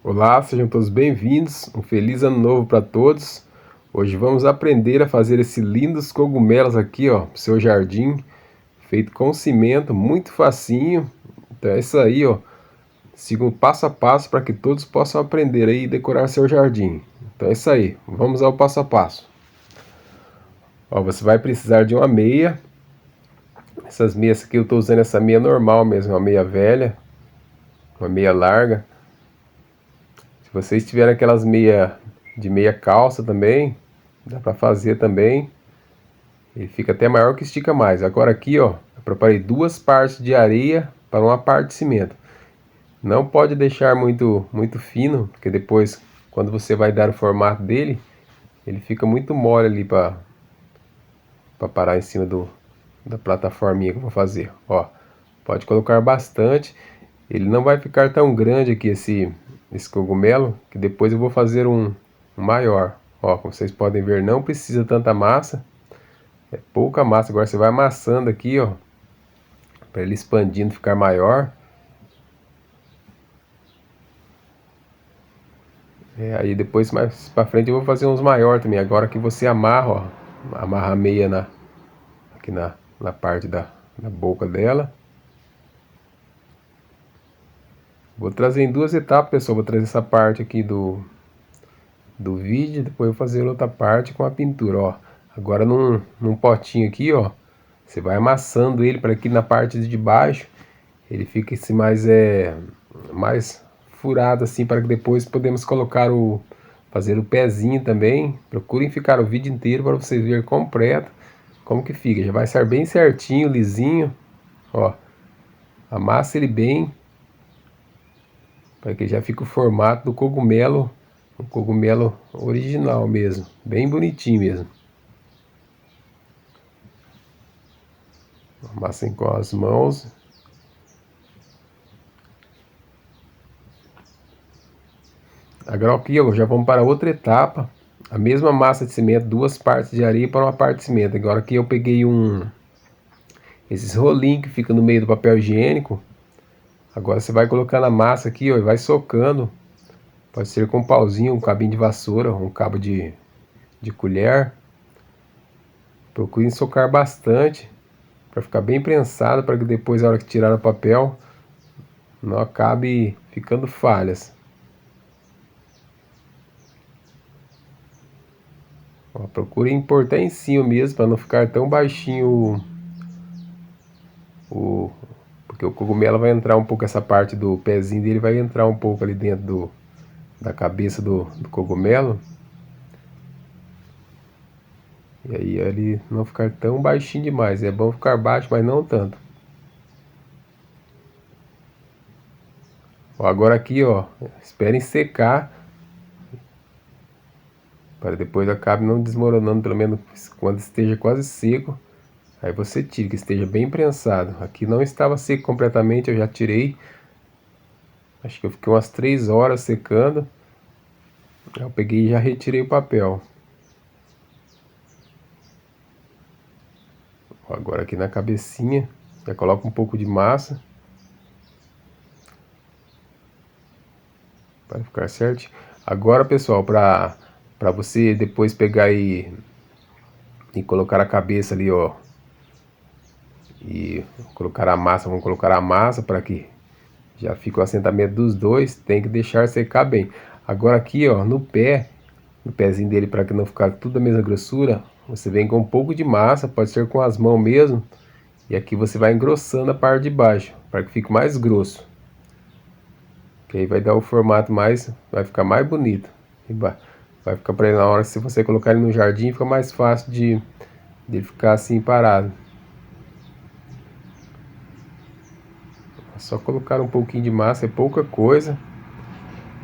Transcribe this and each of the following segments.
Olá, sejam todos bem-vindos. Um feliz ano novo para todos. Hoje vamos aprender a fazer esses lindos cogumelos aqui, ó, pro seu jardim, feito com cimento, muito facinho. Então é isso aí, ó. Siga o passo a passo para que todos possam aprender aí e decorar seu jardim. Então é isso aí. Vamos ao passo a passo. Ó, você vai precisar de uma meia. Essas meias aqui eu estou usando essa meia normal mesmo, uma meia velha, uma meia larga. Se vocês tiverem aquelas meia de meia calça também, dá para fazer também. Ele fica até maior que estica mais. Agora aqui, ó, eu preparei 2 partes de areia para 1 parte de cimento. Não pode deixar muito fino, porque depois, quando você vai dar o formato dele, ele fica muito mole ali para parar em cima da plataforminha que eu vou fazer. Ó, pode colocar bastante. Ele não vai ficar tão grande aqui esse cogumelo, que depois eu vou fazer um maior. Ó, como vocês podem ver, não precisa tanta massa. É pouca massa. Agora você vai amassando aqui, ó, para ele expandindo, ficar maior. Aí depois mais para frente eu vou fazer uns maior também. Agora que você amarra, ó, amarra a meia aqui na parte da boca dela. Vou trazer em 2 etapas, pessoal. Vou trazer essa parte aqui do vídeo, depois eu vou fazer outra parte com a pintura, ó. Agora num potinho aqui, ó, você vai amassando ele para aqui na parte de baixo, ele fica assim mais furado assim, para que depois podemos colocar fazer o pezinho também. Procurem ficar o vídeo inteiro para vocês verem completo como que fica. Já vai ser bem certinho, lisinho, ó. Amassa ele bem para que já fique o formato do cogumelo, um cogumelo original mesmo, bem bonitinho mesmo. Amassem com as mãos. Agora aqui já vamos para outra etapa. A mesma massa de cimento, 2 partes de areia para 1 parte de cimento. Agora aqui eu peguei esses rolinhos que fica no meio do papel higiênico. Agora você vai colocando a massa aqui, ó, e vai socando. Pode ser com um pauzinho, um cabinho de vassoura, um cabo de colher. Procurem socar bastante para ficar bem prensado, para que depois, na hora que tirar o papel, não acabe ficando falhas. Ó, procure importar em cima mesmo, para não ficar tão baixinho porque o cogumelo vai entrar um pouco, essa parte do pezinho dele vai entrar um pouco ali dentro da cabeça do cogumelo. E aí ele não ficar tão baixinho demais. É bom ficar baixo, mas não tanto. Ó, agora aqui, ó, esperem secar, para depois acabe não desmoronando, pelo menos quando esteja quase seco. Aí você tira, que esteja bem prensado. Aqui não estava seco completamente, eu já tirei. Acho que eu fiquei umas 3 horas secando. Eu peguei e já retirei o papel. Agora aqui na cabecinha, já coloca um pouco de massa, para ficar certo. Agora, pessoal, para você depois pegar e colocar a cabeça ali, ó, e colocar a massa, vamos colocar a massa para que já fique o assentamento dos dois, tem que deixar secar bem. Agora aqui, ó, no pezinho dele, para que não ficar tudo a mesma grossura, você vem com um pouco de massa, pode ser com as mãos mesmo, e aqui você vai engrossando a parte de baixo, para que fique mais grosso. Que aí vai dar o formato vai ficar mais bonito. E vai ficar para ele na hora, se você colocar ele no jardim, fica mais fácil de ficar assim parado. É só colocar um pouquinho de massa, é pouca coisa.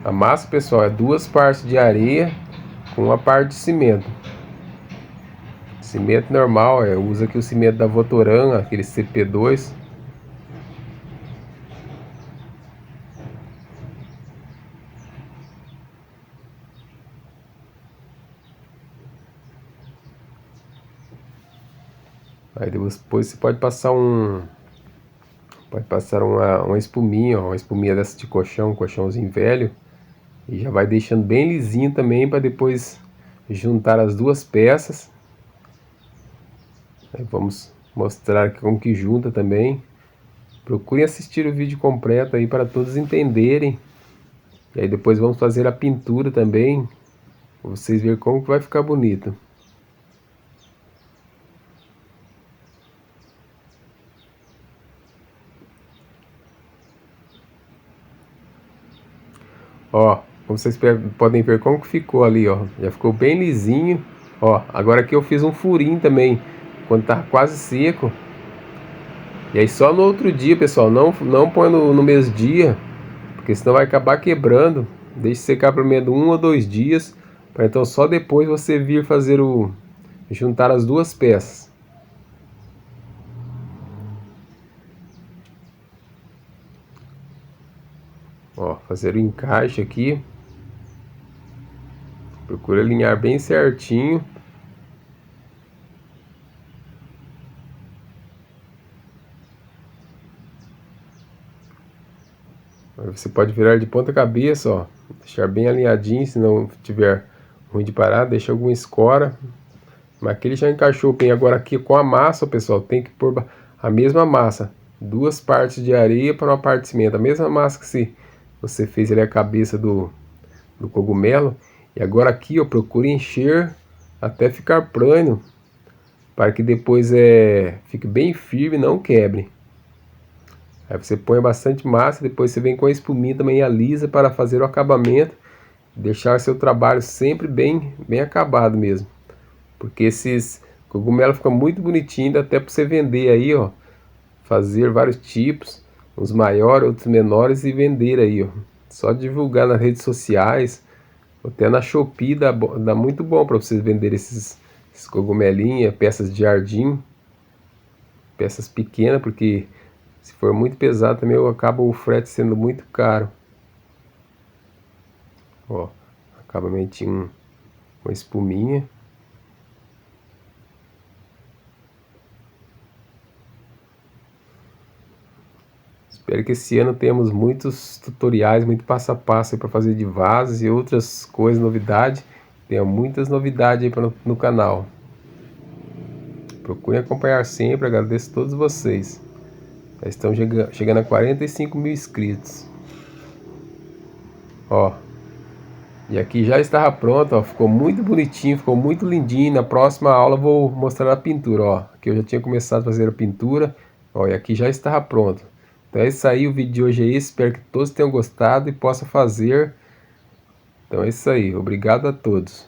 A massa, pessoal, é 2 partes de areia com 1 parte de cimento. Cimento normal, usa aqui o cimento da Votoran, aquele CP2. Aí depois você pode passar uma espuminha, ó, uma espuminha dessa de colchão, um colchãozinho velho. E já vai deixando bem lisinho também para depois juntar as duas peças. Aí vamos mostrar aqui como que junta também. Procurem assistir o vídeo completo aí para todos entenderem. E aí depois vamos fazer a pintura também, para vocês verem como que vai ficar bonito. Ó, como vocês podem ver como que ficou ali, ó. Já ficou bem lisinho. Ó, agora aqui eu fiz um furinho também, quando tá quase seco. E aí só no outro dia, pessoal, não põe no mesmo dia, porque senão vai acabar quebrando. Deixe secar pelo menos 1 ou 2 dias, para então só depois você vir fazer juntar as duas peças. Ó, fazer o encaixe aqui. Procura alinhar bem certinho. Você pode virar de ponta cabeça, ó. Deixar bem alinhadinho, se não tiver ruim de parar, deixa alguma escora. Mas aqui ele já encaixou bem. Agora aqui com a massa, pessoal, tem que pôr a mesma massa. 2 partes de areia para uma parte de cimento. A mesma massa que você fez ali a cabeça do cogumelo. E agora aqui, ó, procure encher até ficar plano, para que depois fique bem firme e não quebre. Aí você põe bastante massa, depois você vem com a espuminha também alisa para fazer o acabamento, deixar seu trabalho sempre bem acabado mesmo. Porque esses cogumelos ficam muito bonitinhos, dá até para você vender aí, ó. Fazer vários tipos, uns maiores, outros menores e vender aí, ó. Só divulgar nas redes sociais, até na Shopee dá muito bom para vocês venderem esses cogumelinhos, peças de jardim, peças pequenas, porque se for muito pesado também acaba o frete sendo muito caro. Ó, acabamentinho com espuminha. Espero que esse ano tenhamos muitos tutoriais, muito passo a passo para fazer de vasos e outras coisas, novidades. Tenha muitas novidades aí no canal. Procurem acompanhar sempre, agradeço a todos vocês. Já estão chegando a 45 mil inscritos. Ó, e aqui já estava pronto, ó, ficou muito bonitinho, ficou muito lindinho. Na próxima aula eu vou mostrar a pintura, ó. Aqui eu já tinha começado a fazer a pintura, ó, e aqui já estava pronto. Então é isso aí, o vídeo de hoje é esse, espero que todos tenham gostado e possam fazer. Então é isso aí, obrigado a todos.